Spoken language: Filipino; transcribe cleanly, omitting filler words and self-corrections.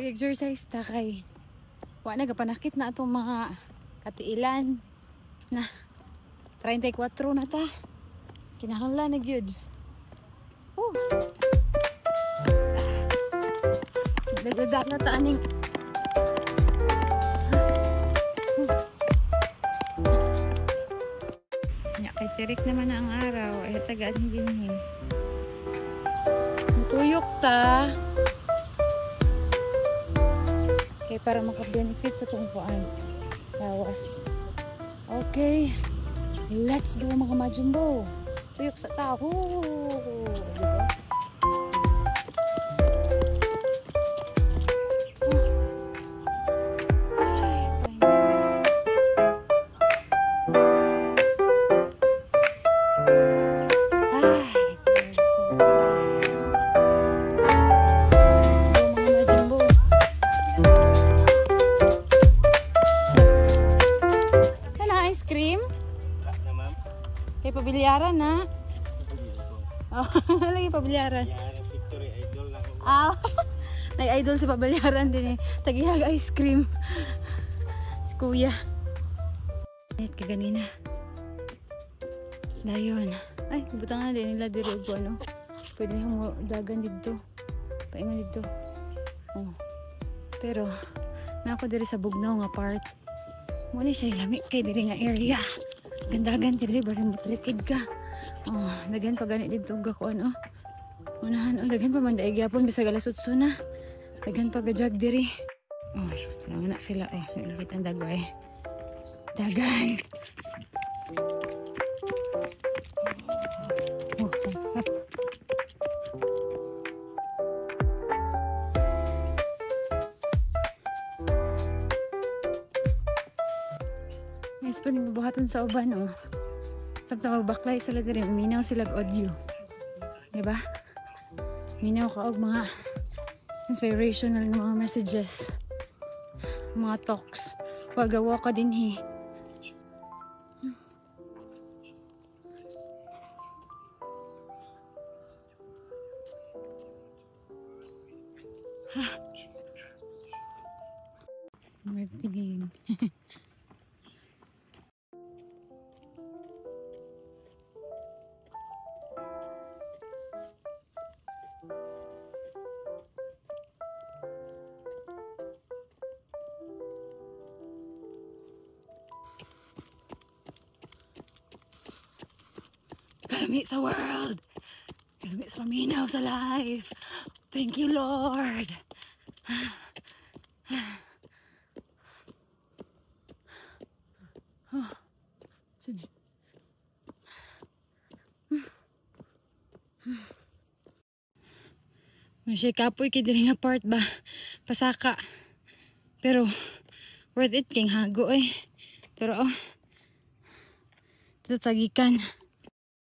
Mag-exercise ta kay wa na gapanakit na atong mga katiilan na 34 na ta. Kinahanglan na gyud. Dagdag na ta aning kay tirik naman na ang araw ay tagaan din mutuyok ta kay para maka-benefit sa tungkuan lawas. Okay, let's go mga majumbo, tuyok sa tao, diba? Kay pabilyaran na. Oh, lagi pabilyaran. Ah, nag-idol si pabilyaran din eh. Tagihag ice cream. Si kuya. Ayat ka ganina. Dayon. Ay, butang na din nila diri og ano. Pwede mo dagan dito. Paingon dito. Oh. Pero nako diri sa bugnaw nga part. Mo ni siya lami kay diri nga area. Gandagan diri basin motlikid ka. Oh, dagan pa gani dito ga kuan oh. Unahan oh, dagan pa man daig gyapon bisag alas 8 na. Dagan pa gajag diri. Oh, sarang na sila oh. Nakita ang dagway. Dagan. Oh, Yes, pa buhatan sa uban, oh. Samtang magbaklay sila diri, minaw sila audio. Diba? Minaw ka og mga inspirational na mga messages. Mga talks. Pagawa ka din, he. Martin. Kalami sa world. Kalami sa paminaw sa life. Thank you, Lord. Oh, sini. Masya kapoy kidiri nga part ba? Pasaka. Pero worth it king hago eh. Pero oh. Ito tagikan.